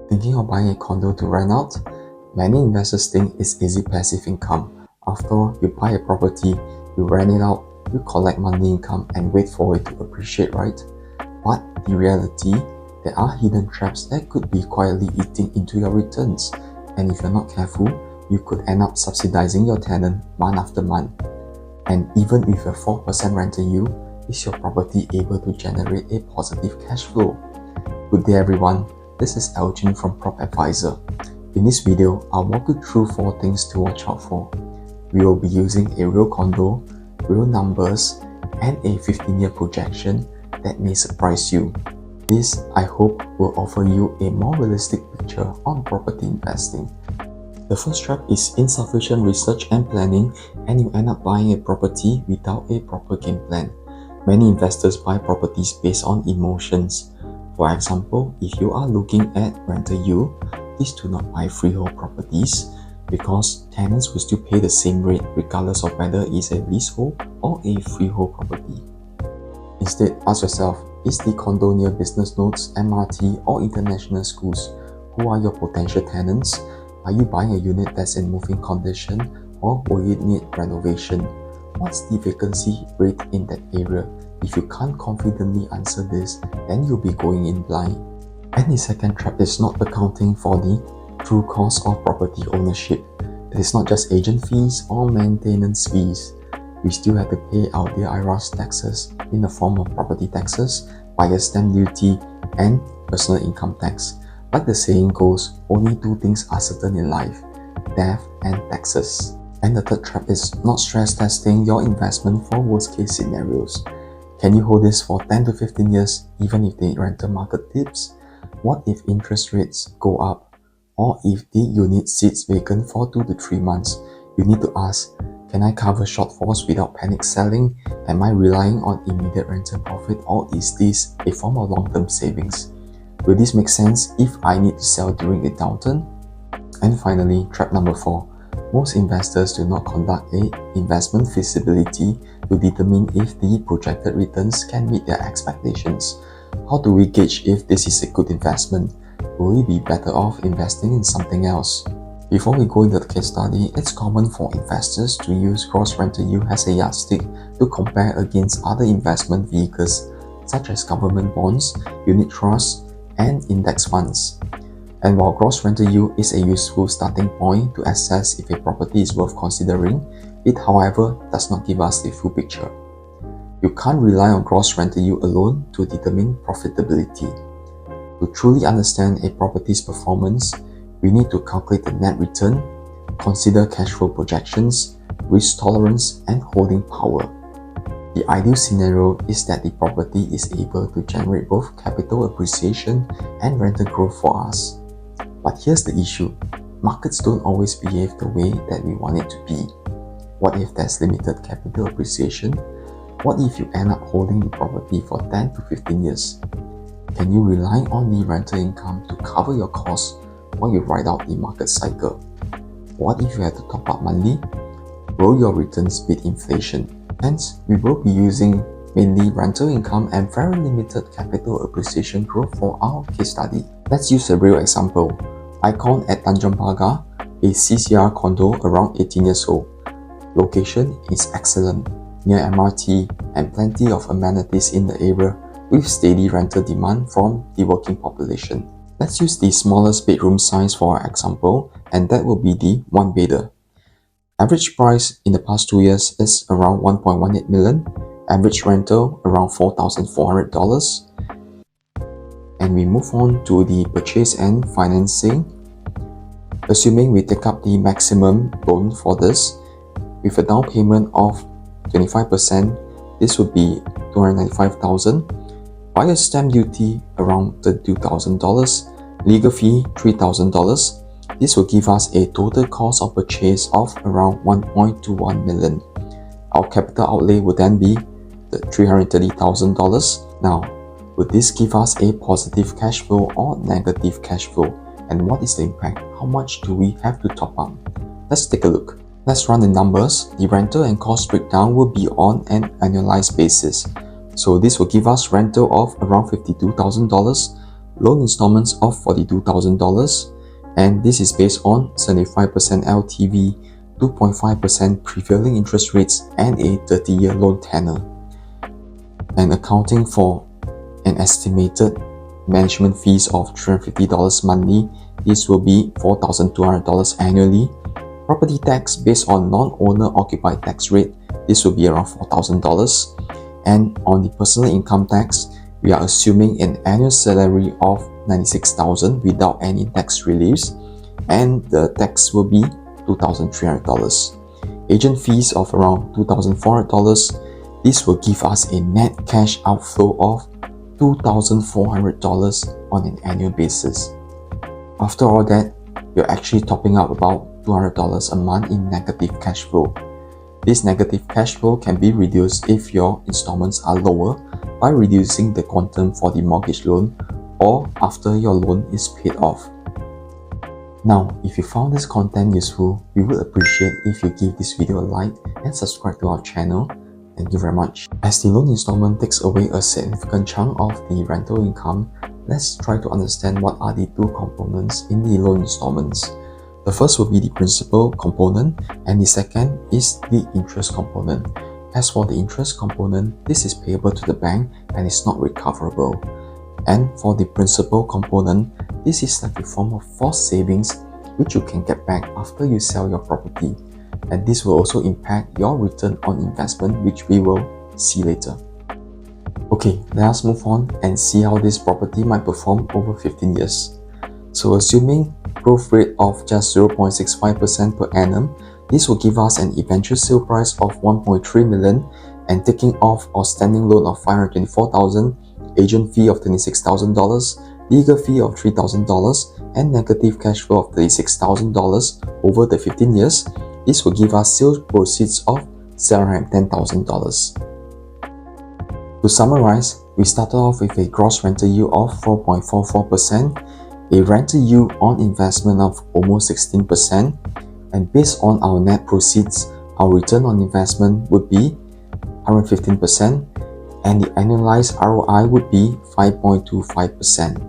Thinking of buying a condo to rent out? Many investors think it's easy passive income. After all, you buy a property, you rent it out, you collect monthly income and wait for it to appreciate, right? But the reality, there are hidden traps that could be quietly eating into your returns. And if you're not careful, you could end up subsidizing your tenant month after month. And even with a 4% rental yield, is your property able to generate a positive cash flow? Good day everyone, this is Elgin from Prop Advisor. In this video, I'll walk you through 4 things to watch out for. We will be using a real condo, real numbers, and a 15-year projection that may surprise you. This, I hope, will offer you a more realistic picture on property investing. The first trap is insufficient research and planning, and you end up buying a property without a proper game plan. Many investors buy properties based on emotions. For example, if you are looking at rental yield, please do not buy freehold properties because tenants will still pay the same rate regardless of whether it is a leasehold or a freehold property. Instead, ask yourself, is the condo near business nodes, MRT, or international schools? Who are your potential tenants? Are you buying a unit that's in moving condition or will it need renovation? What's the vacancy rate in that area? If you can't confidently answer this, then you'll be going in blind. And the second trap is not accounting for the true cost of property ownership. It is not just agent fees or maintenance fees. We still have to pay out the IRAS taxes in the form of property taxes, buyer's stamp duty, and personal income tax. Like the saying goes, only 2 things are certain in life: death and taxes. And the third trap is not stress testing your investment for worst case scenarios. Can you hold this for 10 to 15 years even if the rental market dips? What if interest rates go up? Or if the unit sits vacant for 2 to 3 months? You need to ask, can I cover shortfalls without panic selling? Am I relying on immediate rental profit, or is this a form of long-term savings? Will this make sense if I need to sell during a downturn? And finally, trap number 4. Most investors do not conduct an investment feasibility to determine if the projected returns can meet their expectations. How do we gauge if this is a good investment? Will we be better off investing in something else? Before we go into the case study, it's common for investors to use gross rental yield as a yardstick to compare against other investment vehicles such as government bonds, unit trusts, and index funds. And while gross rental yield is a useful starting point to assess if a property is worth considering, it however does not give us the full picture. You can't rely on gross rental yield alone to determine profitability. To truly understand a property's performance, we need to calculate the net return, consider cash flow projections, risk tolerance, and holding power. The ideal scenario is that the property is able to generate both capital appreciation and rental growth for us. But here's the issue, markets don't always behave the way that we want it to be. What if there's limited capital appreciation? What if you end up holding the property for 10 to 15 years? Can you rely on the rental income to cover your costs while you ride out the market cycle? What if you have to top up monthly? Will your returns beat inflation? Hence, we will be using mainly rental income and very limited capital appreciation growth for our case study. Let's use a real example. Icon at Tanjong Pagar, a CCR condo around 18 years old. Location is excellent, near MRT and plenty of amenities in the area with steady rental demand from the working population. Let's use the smallest bedroom size for our example, and that will be the 1-bedder. Average price in the past 2 years is around 1.18 million, average rental around $4,400. And we move on to the purchase and financing. Assuming we take up the maximum loan for this, with a down payment of 25%, this would be $295,000. Buyer's stamp duty around $32,000, legal fee $3,000. This will give us a total cost of purchase of around 1.21 million. Our capital outlay would then be the $330,000. Now, would this give us a positive cash flow or negative cash flow? And what is the impact? How much do we have to top up? Let's take a look. Let's run the numbers. The rental and cost breakdown will be on an annualized basis. So this will give us rental of around $52,000, loan installments of $42,000, and this is based on 75% LTV, 2.5% prevailing interest rates, and a 30-year loan tenor. And accounting for an estimated management fees of $350 monthly, this will be $4,200 annually. Property tax based on non-owner occupied tax rate, this will be around $4,000. And on the personal income tax, we are assuming an annual salary of $96,000 without any tax reliefs, and the tax will be $2,300. Agent fees of around $2,400. This will give us a net cash outflow of $2,400 on an annual basis. After all that, you're actually topping up about $200 a month in negative cash flow. This negative cash flow can be reduced if your installments are lower by reducing the quantum for the mortgage loan or after your loan is paid off. Now, if you found this content useful, we would appreciate if you give this video a like and subscribe to our channel. Thank you very much. As the loan installment takes away a significant chunk of the rental income, let's try to understand what are the two components in the loan installments. The first will be the principal component, and the second is the interest component. As for the interest component, this is payable to the bank and is not recoverable. And for the principal component, this is like a form of forced savings which you can get back after you sell your property. And this will also impact your return on investment, which we will see later. Okay, let us move on and see how this property might perform over 15 years. So assuming growth rate of just 0.65% per annum, this will give us an eventual sale price of $1.3 million, and taking off outstanding loan of $524,000, agent fee of $26,000, legal fee of $3,000, and negative cash flow of $36,000 over the 15 years, this will give us sales proceeds of $710,000. To summarize, we started off with a gross rental yield of 4.44%, a rental yield on investment of almost 16%, and based on our net proceeds, our return on investment would be 115%, and the annualized ROI would be 5.25%.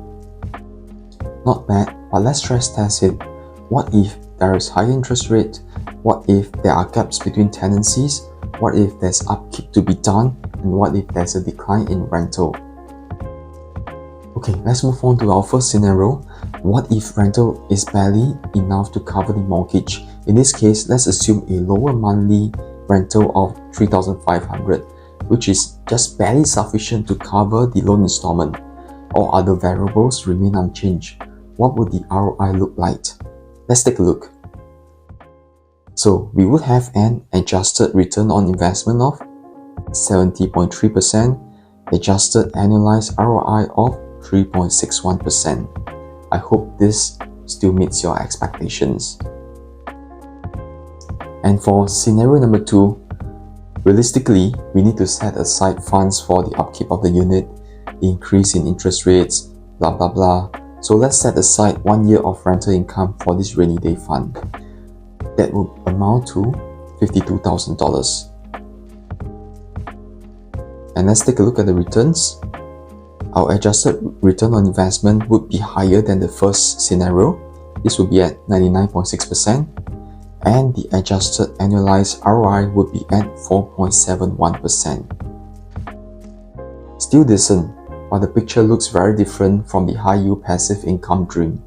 Not bad, but let's stress test it. What if there is high interest rate? What if there are gaps between tenancies? What if there's upkeep to be done? And what if there's a decline in rental? Okay, let's move on to our first scenario. What if rental is barely enough to cover the mortgage? In this case, let's assume a lower monthly rental of $3,500, which is just barely sufficient to cover the loan installment. All other variables remain unchanged. What would the ROI look like? Let's take a look. So we would have an adjusted return on investment of 70.3%, adjusted annualized ROI of 3.61%. I hope this still meets your expectations. And for scenario number 2, realistically, we need to set aside funds for the upkeep of the unit, the increase in interest rates, blah blah blah. So let's set aside 1 year of rental income for this rainy day fund. That would amount to $52,000. And let's take a look at the returns. Our adjusted return on investment would be higher than the first scenario. This would be at 99.6%, and the adjusted annualized ROI would be at 4.71%. Still decent, but the picture looks very different from the high-yield passive income dream.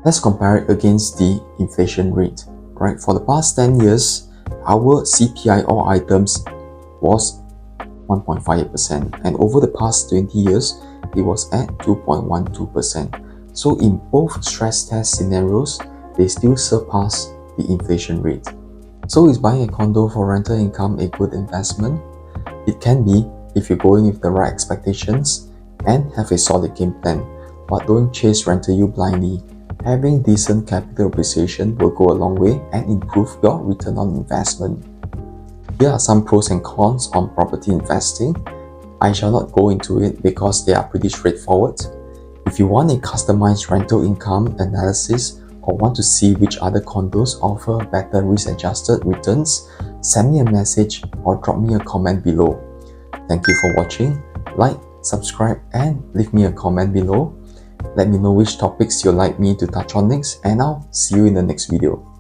Let's compare it against the inflation rate. Right, for the past 10 years, our CPI all items was 1.58%, and over the past 20 years, it was at 2.12%. So in both stress test scenarios, they still surpass the inflation rate. So is buying a condo for rental income a good investment? It can be if you go in with the right expectations and have a solid game plan, but don't chase rental yield blindly. Having decent capital appreciation will go a long way and improve your return on investment. Here are some pros and cons on property investing. I shall not go into it because they are pretty straightforward. If you want a customized rental income analysis or want to see which other condos offer better risk-adjusted returns, send me a message or drop me a comment below. Thank you for watching. Like, subscribe, and leave me a comment below. Let me know which topics you'd like me to touch on next, and I'll see you in the next video.